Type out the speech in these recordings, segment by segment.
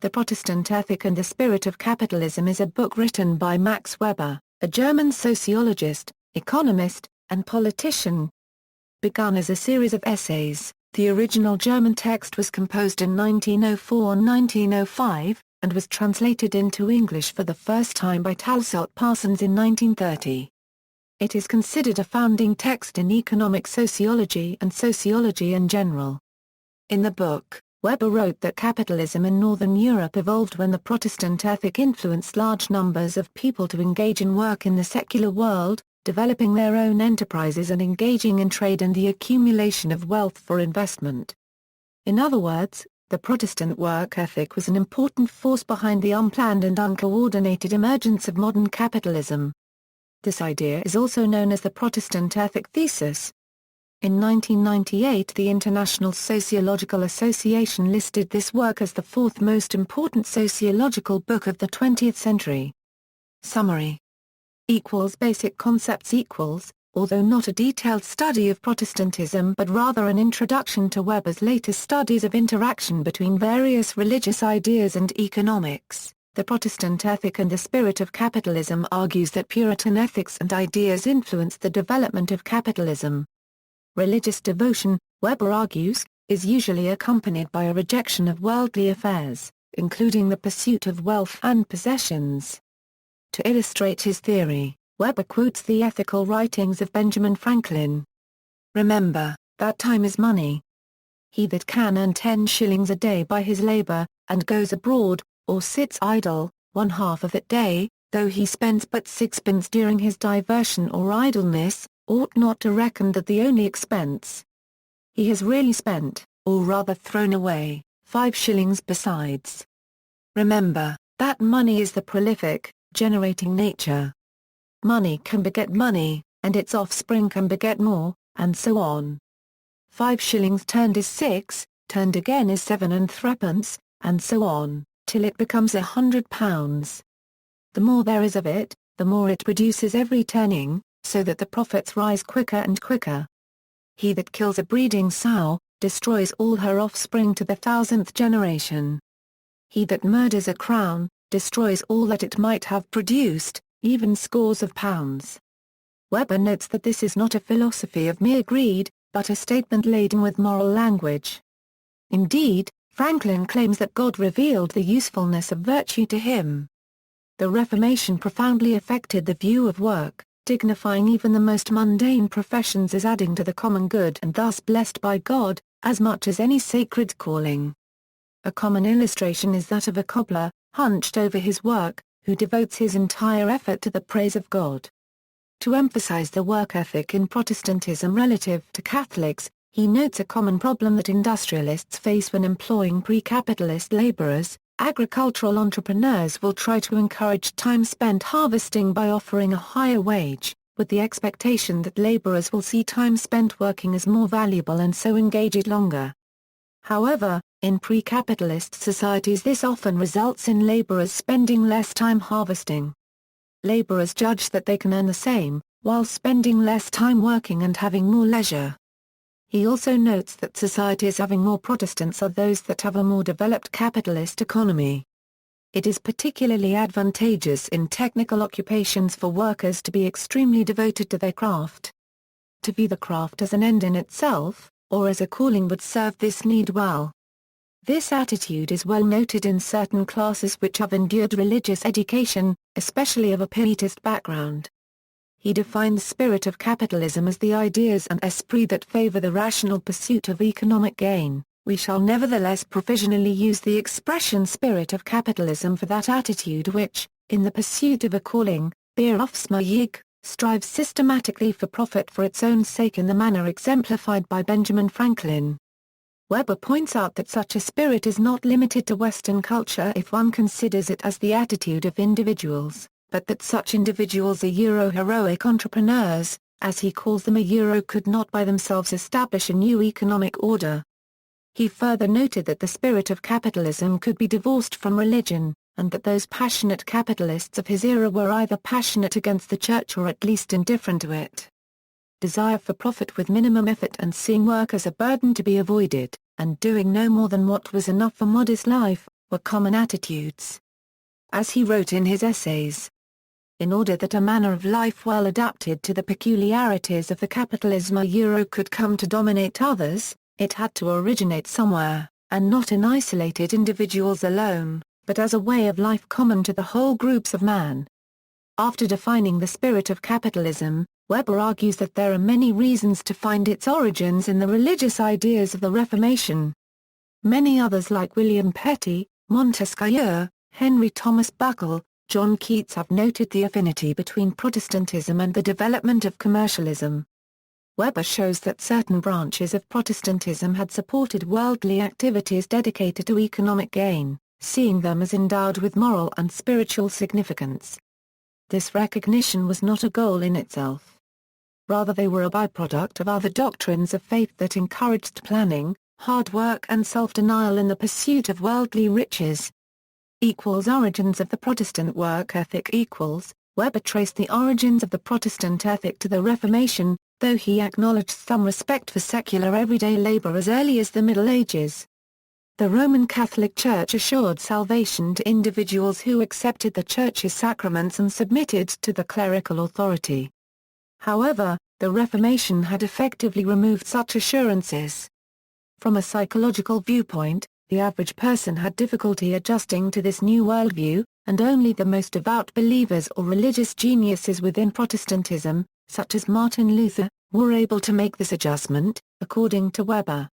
The Protestant Ethic and the Spirit of Capitalism is a book written by Max Weber, a German sociologist, economist, and politician. Begun as a series of essays, the original German text was composed in 1904–1905, and was translated into English for the first time by Talcott Parsons in 1930. It is considered a founding text in economic sociology and sociology in general. In the book, Weber wrote that capitalism in Northern Europe evolved when the Protestant ethic influenced large numbers of people to engage in work in the secular world, developing their own enterprises and engaging in trade and the accumulation of wealth for investment. In other words, the Protestant work ethic was an important force behind the unplanned and uncoordinated emergence of modern capitalism. This idea is also known as the Protestant Ethic thesis. In 1998, the International Sociological Association listed this work as the fourth most important sociological book of the 20th century. Summary. Basic concepts although not a detailed study of Protestantism but rather an introduction to Weber's latest studies of interaction between various religious ideas and economics, the Protestant Ethic and the Spirit of Capitalism argues that Puritan ethics and ideas influenced the development of capitalism. Religious devotion, Weber argues, is usually accompanied by a rejection of worldly affairs, including the pursuit of wealth and possessions. To illustrate his theory, Weber quotes the ethical writings of Benjamin Franklin. "Remember, that time is money. He that can earn 10 shillings a day by his labour, and goes abroad, or sits idle, one half of that day, though he spends but sixpence during his diversion or idleness, ought not to reckon that the only expense he has really spent, or rather thrown away, 5 shillings besides. Remember, that money is the prolific, generating nature. Money can beget money, and its offspring can beget more, and so on. 5 shillings turned is 6, turned again is 7 and threepence, and so on, till it becomes £100. The more there is of it, the more it produces every turning, so that the profits rise quicker and quicker. He that kills a breeding sow, destroys all her offspring to the 1000th generation. He that murders a crown, destroys all that it might have produced, even scores of pounds." Weber notes that this is not a philosophy of mere greed, but a statement laden with moral language. Indeed, Franklin claims that God revealed the usefulness of virtue to him. The Reformation profoundly affected the view of work, dignifying even the most mundane professions as adding to the common good and thus blessed by God, as much as any sacred calling. A common illustration is that of a cobbler, hunched over his work, who devotes his entire effort to the praise of God. To emphasize the work ethic in Protestantism relative to Catholics, he notes a common problem that industrialists face when employing pre-capitalist laborers. Agricultural entrepreneurs will try to encourage time spent harvesting by offering a higher wage, with the expectation that laborers will see time spent working as more valuable and so engage it longer. However, in pre-capitalist societies this often results in laborers spending less time harvesting. Laborers judge that they can earn the same, while spending less time working and having more leisure. He also notes that societies having more Protestants are those that have a more developed capitalist economy. It is particularly advantageous in technical occupations for workers to be extremely devoted to their craft. To view the craft as an end in itself, or as a calling would serve this need well. This attitude is well noted in certain classes which have endured religious education, especially of a Pietist background. He defines Spirit of Capitalism as the ideas and esprit that favor the rational pursuit of economic gain. We shall nevertheless provisionally use the expression Spirit of Capitalism for that attitude which, in the pursuit of a calling, berufsmäßig, strives systematically for profit for its own sake in the manner exemplified by Benjamin Franklin. Weber points out that such a spirit is not limited to Western culture if one considers it as the attitude of individuals, but that such individuals are Euro-heroic entrepreneurs, as he calls them. Could not by themselves establish a new economic order. He further noted that the spirit of capitalism could be divorced from religion, and that those passionate capitalists of his era were either passionate against the church or at least indifferent to it. Desire for profit with minimum effort and seeing work as a burden to be avoided, and doing no more than what was enough for modest life, were common attitudes. As he wrote in his essays, in order that a manner of life well adapted to the peculiarities of the capitalism could come to dominate others, it had to originate somewhere, and not in isolated individuals alone, but as a way of life common to the whole groups of man. After defining the spirit of capitalism, Weber argues that there are many reasons to find its origins in the religious ideas of the Reformation. Many others like William Petty, Montesquieu, Henry Thomas Buckle, John Keats have noted the affinity between Protestantism and the development of commercialism. Weber shows that certain branches of Protestantism had supported worldly activities dedicated to economic gain, seeing them as endowed with moral and spiritual significance. This recognition was not a goal in itself. Rather they were a byproduct of other doctrines of faith that encouraged planning, hard work and self-denial in the pursuit of worldly riches. Origins of the Protestant work ethic Weber traced the origins of the Protestant ethic to the Reformation, though he acknowledged some respect for secular everyday labor as early as the Middle Ages. The Roman Catholic Church assured salvation to individuals who accepted the Church's sacraments and submitted to the clerical authority. However, the Reformation had effectively removed such assurances. From a psychological viewpoint, the average person had difficulty adjusting to this new worldview, and only the most devout believers or religious geniuses within Protestantism, such as Martin Luther, were able to make this adjustment, according to Weber.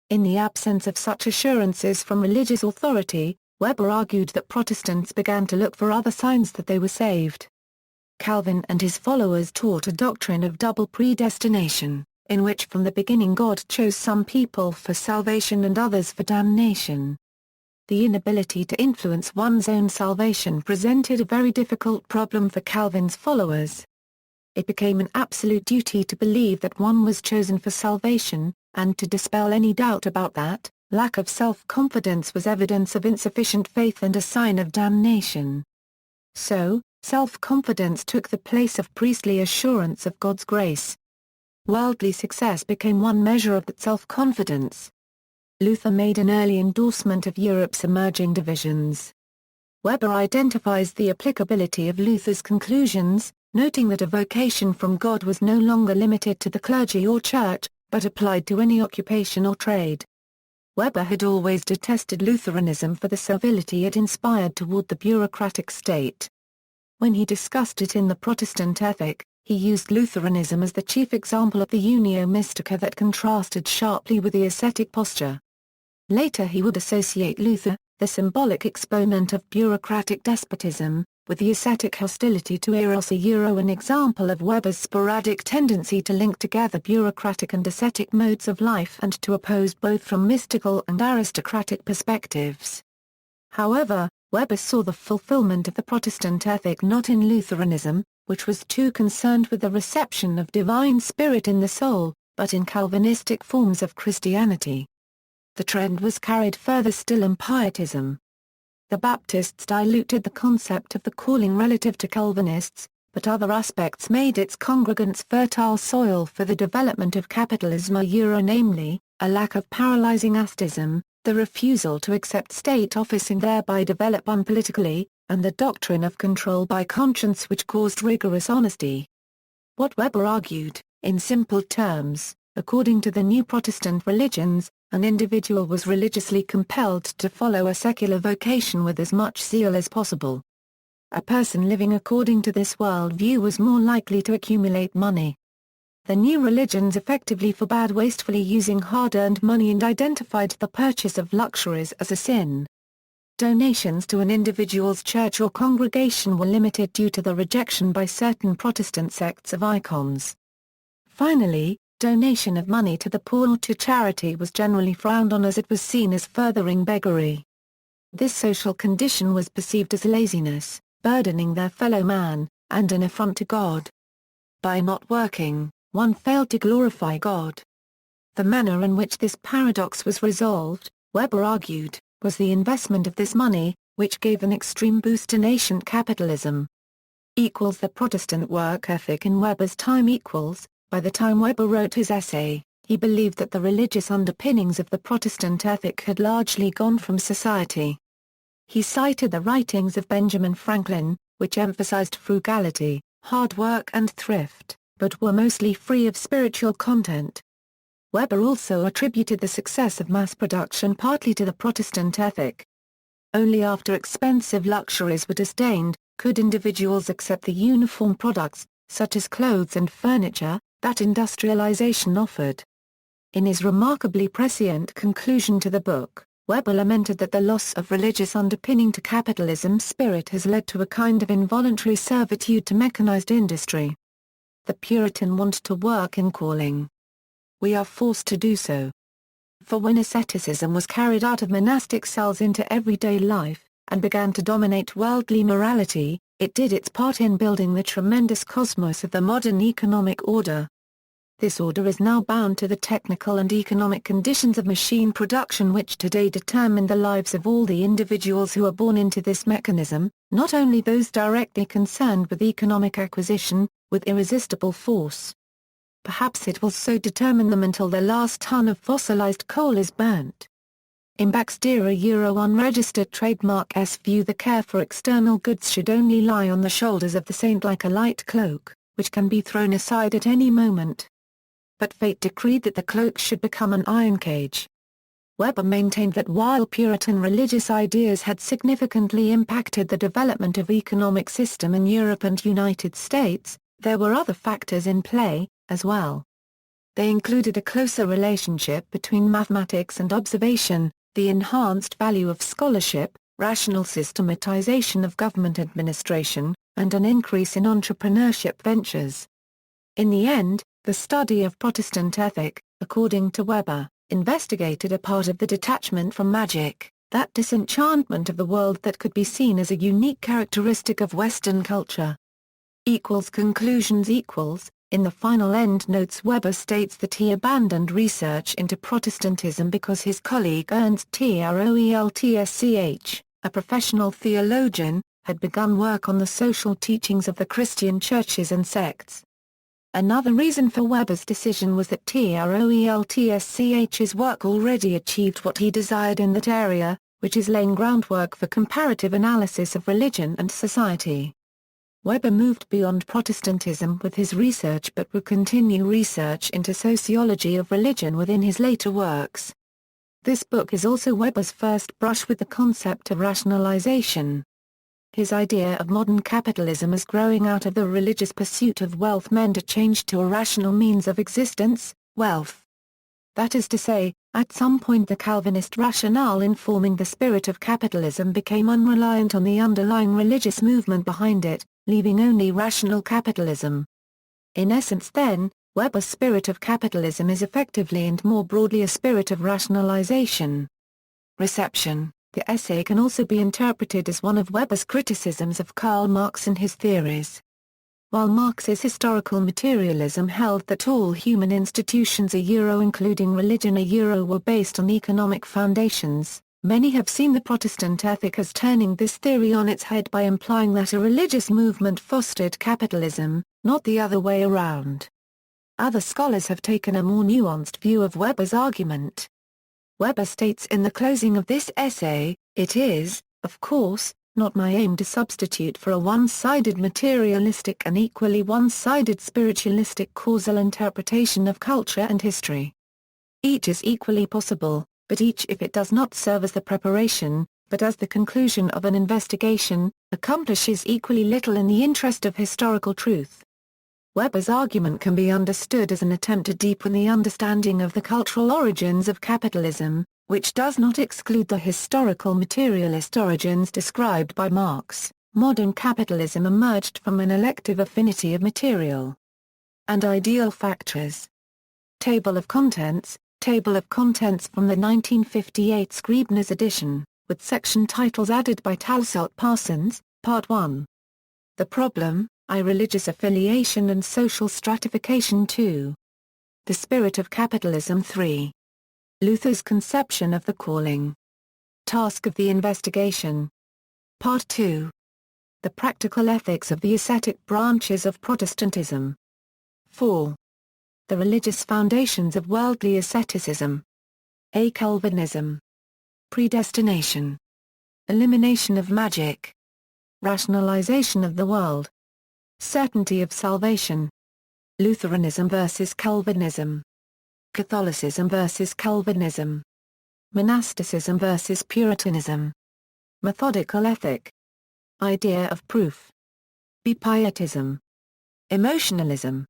In the absence of such assurances from religious authority, Weber argued that Protestants began to look for other signs that they were saved. Calvin and his followers taught a doctrine of double predestination, in which from the beginning God chose some people for salvation and others for damnation. The inability to influence one's own salvation presented a very difficult problem for Calvin's followers. It became an absolute duty to believe that one was chosen for salvation, and to dispel any doubt about that. Lack of self-confidence was evidence of insufficient faith and a sign of damnation. So, self-confidence took the place of priestly assurance of God's grace. Worldly success became one measure of that self-confidence. Luther made an early endorsement of Europe's emerging divisions. Weber identifies the applicability of Luther's conclusions, noting that a vocation from God was no longer limited to the clergy or church, but applied to any occupation or trade. Weber had always detested Lutheranism for the servility it inspired toward the bureaucratic state. When he discussed it in the Protestant Ethic, he used Lutheranism as the chief example of the unio mystica that contrasted sharply with the ascetic posture. Later he would associate Luther, the symbolic exponent of bureaucratic despotism, with the ascetic hostility to eros, an example of Weber's sporadic tendency to link together bureaucratic and ascetic modes of life and to oppose both from mystical and aristocratic perspectives. However, Weber saw the fulfillment of the Protestant ethic not in Lutheranism, which was too concerned with the reception of divine spirit in the soul, but in Calvinistic forms of Christianity. The trend was carried further still in Pietism. The Baptists diluted the concept of the calling relative to Calvinists, but other aspects made its congregants fertile soil for the development of capitalism, namely, a lack of paralyzing atheism, the refusal to accept state office and thereby develop unpolitically, and the doctrine of control by conscience which caused rigorous honesty. What Weber argued, in simple terms, according to the new Protestant religions, an individual was religiously compelled to follow a secular vocation with as much zeal as possible. A person living according to this worldview was more likely to accumulate money. The new religions effectively forbade wastefully using hard-earned money and identified the purchase of luxuries as a sin. Donations to an individual's church or congregation were limited due to the rejection by certain Protestant sects of icons. Finally, donation of money to the poor or to charity was generally frowned on as it was seen as furthering beggary. This social condition was perceived as laziness, burdening their fellow man, and an affront to God. By not working, one failed to glorify God. The manner in which this paradox was resolved, Weber argued, was the investment of this money, which gave an extreme boost to nascent capitalism. The Protestant work ethic in Weber's time By the time Weber wrote his essay, he believed that the religious underpinnings of the Protestant ethic had largely gone from society. He cited the writings of Benjamin Franklin, which emphasized frugality, hard work and thrift, but were mostly free of spiritual content. Weber also attributed the success of mass production partly to the Protestant ethic. Only after expensive luxuries were disdained, could individuals accept the uniform products, such as clothes and furniture, that industrialization offered. In his remarkably prescient conclusion to the book, Weber lamented that the loss of religious underpinning to capitalism's spirit has led to a kind of involuntary servitude to mechanized industry. The Puritan wanted to work in calling. We are forced to do so. For when asceticism was carried out of monastic cells into everyday life, and began to dominate worldly morality, it did its part in building the tremendous cosmos of the modern economic order. This order is now bound to the technical and economic conditions of machine production which today determine the lives of all the individuals who are born into this mechanism, not only those directly concerned with economic acquisition, with irresistible force. Perhaps it will so determine them until the last ton of fossilized coal is burnt. In Baxter unregistered trademark's view, the care for external goods should only lie on the shoulders of the saint like a light cloak, which can be thrown aside at any moment. But fate decreed that the cloak should become an iron cage. Weber maintained that while Puritan religious ideas had significantly impacted the development of economic system in Europe and United States, there were other factors in play, as well. They included a closer relationship between mathematics and observation, the enhanced value of scholarship, rational systematization of government administration, and an increase in entrepreneurship ventures. In the end, the study of Protestant ethic, according to Weber, investigated a part of the detachment from magic, that disenchantment of the world that could be seen as a unique characteristic of Western culture. Conclusions. In the final endnotes, Weber states that he abandoned research into Protestantism because his colleague Ernst Troeltsch, a professional theologian, had begun work on the social teachings of the Christian churches and sects. Another reason for Weber's decision was that Troeltsch's work already achieved what he desired in that area, which is laying groundwork for comparative analysis of religion and society. Weber moved beyond Protestantism with his research but would continue research into sociology of religion within his later works. This book is also Weber's first brush with the concept of rationalization. His idea of modern capitalism as growing out of the religious pursuit of wealth meant a change to a rational means of existence, wealth. That is to say, at some point the Calvinist rationale informing the spirit of capitalism became unreliant on the underlying religious movement behind it, leaving only rational capitalism. In essence then, Weber's spirit of capitalism is effectively and more broadly a spirit of rationalization. Reception. The essay can also be interpreted as one of Weber's criticisms of Karl Marx and his theories. While Marx's historical materialism held that all human institutions including religion were based on economic foundations, many have seen the Protestant ethic as turning this theory on its head by implying that a religious movement fostered capitalism, not the other way around. Other scholars have taken a more nuanced view of Weber's argument. Weber states in the closing of this essay, "It is, of course, not my aim to substitute for a one-sided materialistic and equally one-sided spiritualistic causal interpretation of culture and history. Each is equally possible, but each, if it does not serve as the preparation, but as the conclusion of an investigation, accomplishes equally little in the interest of historical truth." Weber's argument can be understood as an attempt to deepen the understanding of the cultural origins of capitalism, which does not exclude the historical materialist origins described by Marx. Modern capitalism emerged from an elective affinity of material and ideal factors. Table of Contents from the 1958 Scribner's edition, with section titles added by Talcott Parsons, Part 1. The Problem, Religious Affiliation and Social Stratification 2. The Spirit of Capitalism 3. Luther's Conception of the Calling. Task of the Investigation. Part 2. The Practical Ethics of the Ascetic Branches of Protestantism. 4. The Religious Foundations of Worldly Asceticism. A. Calvinism. Predestination. elimination of magic, rationalization of the world, certainty of salvation, Lutheranism versus Calvinism, Catholicism versus Calvinism, monasticism versus Puritanism, methodical ethic, idea of proof, Bipietism, emotionalism,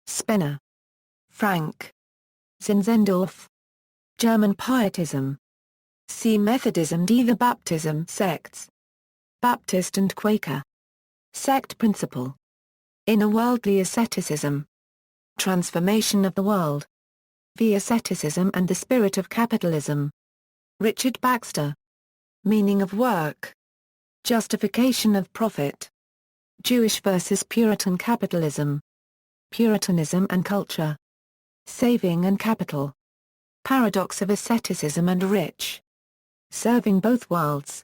Spener, Frank, Zinzendorf, German pietism, See Methodism D. The baptism sects, Baptist and Quaker, sect principle, inner worldly asceticism, transformation of the world, The Asceticism and the Spirit of Capitalism, Richard Baxter, meaning of work, justification of profit, Jewish versus Puritan capitalism, Puritanism and culture, saving and capital, paradox of asceticism and rich, serving both worlds,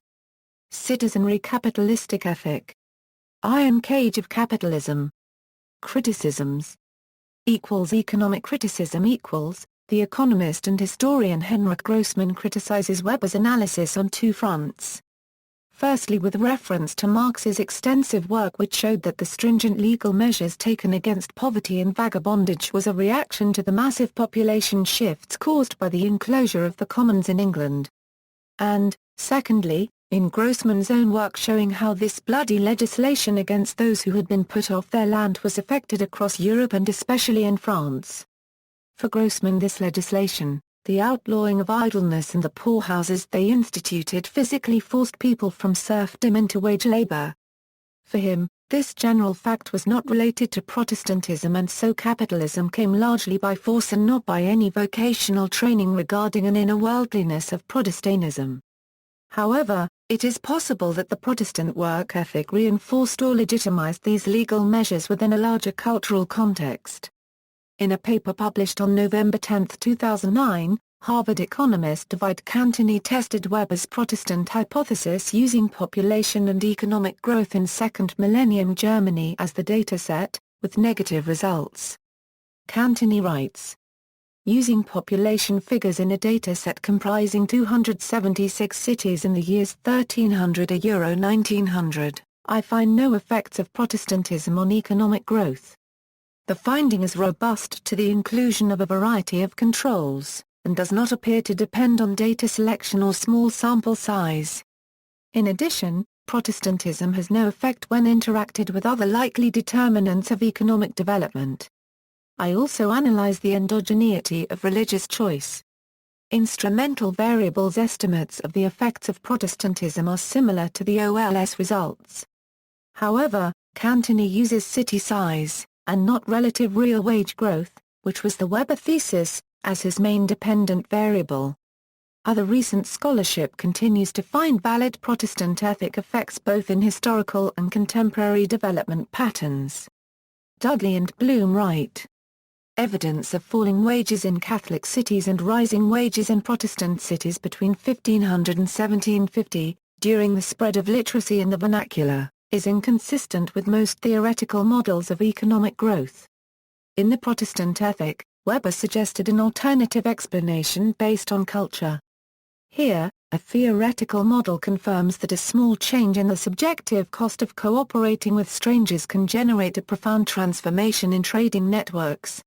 citizenry capitalistic ethic, iron cage of capitalism, criticisms, economic criticism The economist and historian Henrik Grossman criticizes Weber's analysis on two fronts. Firstly, with reference to Marx's extensive work which showed that the stringent legal measures taken against poverty and vagabondage was a reaction to the massive population shifts caused by the enclosure of the commons in England. And, secondly, in Grossman's own work showing how this bloody legislation against those who had been put off their land was effected across Europe and especially in France. For Grossman, this legislation, the outlawing of idleness and the poorhouses they instituted, physically forced people from serfdom into wage labor. For him, this general fact was not related to Protestantism, and so capitalism came largely by force and not by any vocational training regarding an inner worldliness of Protestantism. However, it is possible that the Protestant work ethic reinforced or legitimized these legal measures within a larger cultural context. In a paper published on November 10, 2009, Harvard economist David Cantoni tested Weber's Protestant hypothesis using population and economic growth in Second Millennium Germany as the dataset, with negative results. Cantoni writes, using population figures in a dataset comprising 276 cities in the years 1300–1900, I find no effects of Protestantism on economic growth. The finding is robust to the inclusion of a variety of controls, and does not appear to depend on data selection or small sample size. In addition, Protestantism has no effect when interacted with other likely determinants of economic development. I also analyze the endogeneity of religious choice. Instrumental variables estimates of the effects of Protestantism are similar to the OLS results. However, Cantoni uses city size, and not relative real wage growth, which was the Weber thesis, as his main dependent variable. Other recent scholarship continues to find valid Protestant ethic effects both in historical and contemporary development patterns. Dudley and Bloom write, evidence of falling wages in Catholic cities and rising wages in Protestant cities between 1500 and 1750, during the spread of literacy in the vernacular, is inconsistent with most theoretical models of economic growth. In the Protestant Ethic, Weber suggested an alternative explanation based on culture. Here, a theoretical model confirms that a small change in the subjective cost of cooperating with strangers can generate a profound transformation in trading networks.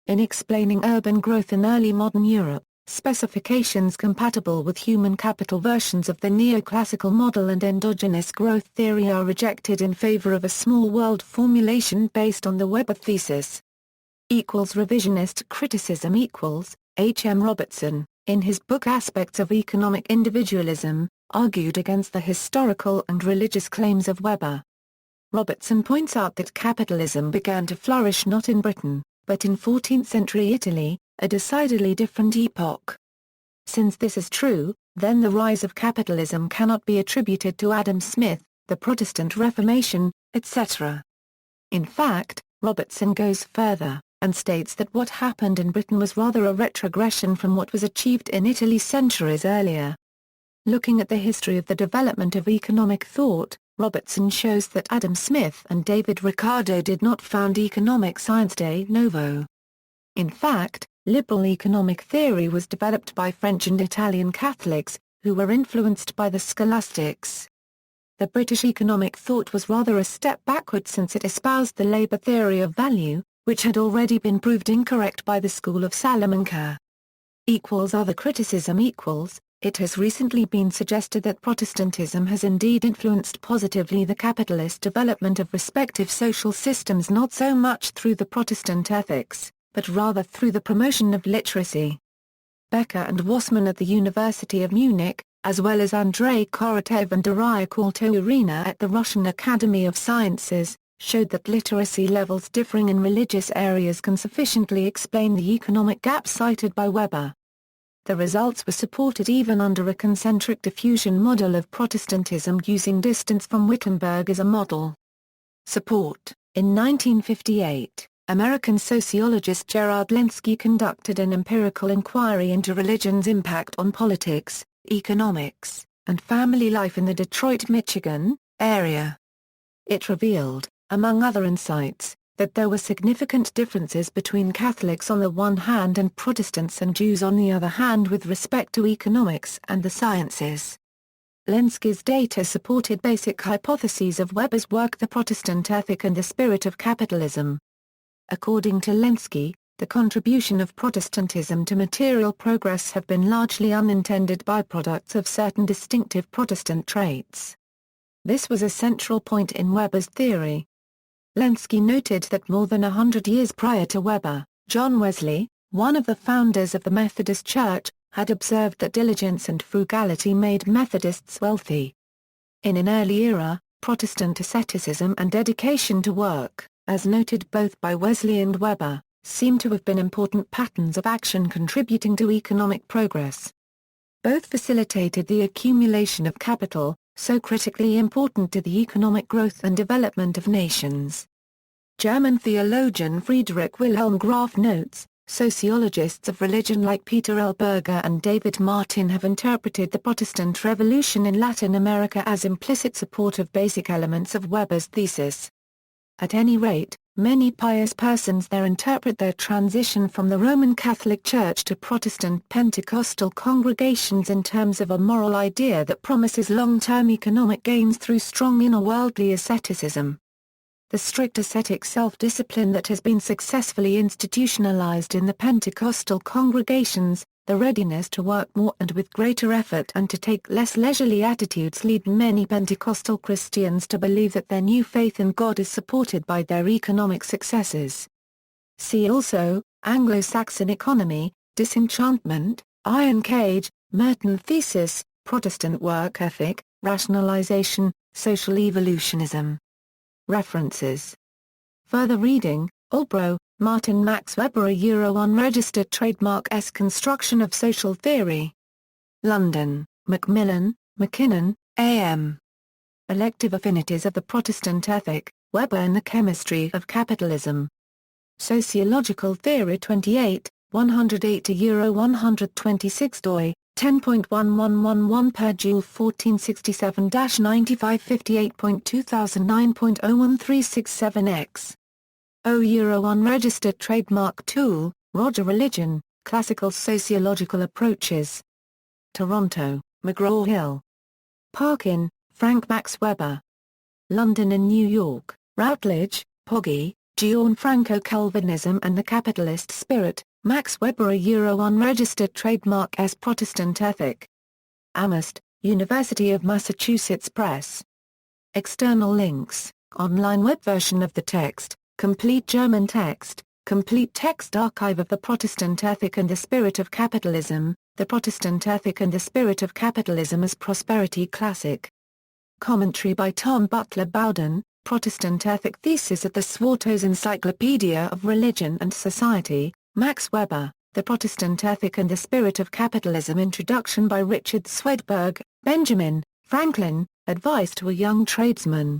In explaining urban growth in early modern Europe, specifications compatible with human capital versions of the neoclassical model and endogenous growth theory are rejected in favor of a small world formulation based on the Weber thesis. Revisionist criticism H. M. Robertson, in his book Aspects of Economic Individualism, argued against the historical and religious claims of Weber. Robertson points out that capitalism began to flourish not in Britain, but in 14th-century Italy, a decidedly different epoch. Since this is true, then the rise of capitalism cannot be attributed to Adam Smith, the Protestant Reformation, etc. In fact, Robertson goes further, and states that what happened in Britain was rather a retrogression from what was achieved in Italy centuries earlier. Looking at the history of the development of economic thought, Robertson shows that Adam Smith and David Ricardo did not found economic science de novo. In fact, liberal economic theory was developed by French and Italian Catholics, who were influenced by the scholastics. The British economic thought was rather a step backward since it espoused the labour theory of value, which had already been proved incorrect by the school of Salamanca. Other criticism It has recently been suggested that Protestantism has indeed influenced positively the capitalist development of respective social systems, not so much through the Protestant ethics, but rather through the promotion of literacy. Becker and Wassmann at the University of Munich, as well as Andrei Korotev and Daria Kulturina at the Russian Academy of Sciences, showed that literacy levels differing in religious areas can sufficiently explain the economic gap cited by Weber. The results were supported even under a concentric diffusion model of Protestantism using distance from Wittenberg as a model. Support. In 1958, American sociologist Gerard Lenski conducted an empirical inquiry into religion's impact on politics, economics, and family life in the Detroit, Michigan, area. It revealed, among other insights, that there were significant differences between Catholics on the one hand and Protestants and Jews on the other hand with respect to economics and the sciences. Lenski's data supported basic hypotheses of Weber's work, The Protestant Ethic and the Spirit of Capitalism. According to Lenski, the contribution of Protestantism to material progress have been largely unintended byproducts of certain distinctive Protestant traits. This was a central point in Weber's theory. Lenski noted that more than 100 years prior to Weber, John Wesley, one of the founders of the Methodist Church, had observed that diligence and frugality made Methodists wealthy. In an early era, Protestant asceticism and dedication to work, as noted both by Wesley and Weber, seem to have been important patterns of action contributing to economic progress. Both facilitated the accumulation of capital, so critically important to the economic growth and development of nations. German theologian Friedrich Wilhelm Graf notes, sociologists of religion like Peter L. Berger and David Martin have interpreted the Protestant Revolution in Latin America as implicit support of basic elements of Weber's thesis. At any rate, many pious persons there interpret their transition from the Roman Catholic Church to Protestant Pentecostal congregations in terms of a moral idea that promises long-term economic gains through strong inner-worldly asceticism. The strict ascetic self-discipline that has been successfully institutionalized in the Pentecostal congregations, the readiness to work more and with greater effort and to take less leisurely attitudes lead many Pentecostal Christians to believe that their new faith in God is supported by their economic successes. See also, Anglo-Saxon economy, disenchantment, iron cage, Merton thesis, Protestant work ethic, rationalization, social evolutionism. References. Further reading, Albro, Martin Max Weber, Unregistered Trademark S. Construction of Social Theory. London, Macmillan, Mackinnon, A.M. Elective Affinities of the Protestant Ethic, Weber and the Chemistry of Capitalism. Sociological Theory 28, 108-126 doi, 10.1111 per Joule 1467-9558.2009.01367x. Unregistered Trademark Tool, Roger Religion, Classical Sociological Approaches. Toronto, McGraw-Hill. Parkin, Frank Max Weber. London and New York, Routledge, Poggi, Gianfranco Calvinism and the Capitalist Spirit, Max Weber, Unregistered Trademark S. Protestant Ethic. Amherst, University of Massachusetts Press. External links, online web version of the text, complete German text, complete text archive of The Protestant Ethic and the Spirit of Capitalism, The Protestant Ethic and the Spirit of Capitalism as Prosperity Classic. Commentary by Tom Butler Bowden, Protestant Ethic Thesis at the Swarto's Encyclopedia of Religion and Society, Max Weber, The Protestant Ethic and the Spirit of Capitalism. Introduction by Richard Swedberg, Benjamin, Franklin, Advice to a Young Tradesman.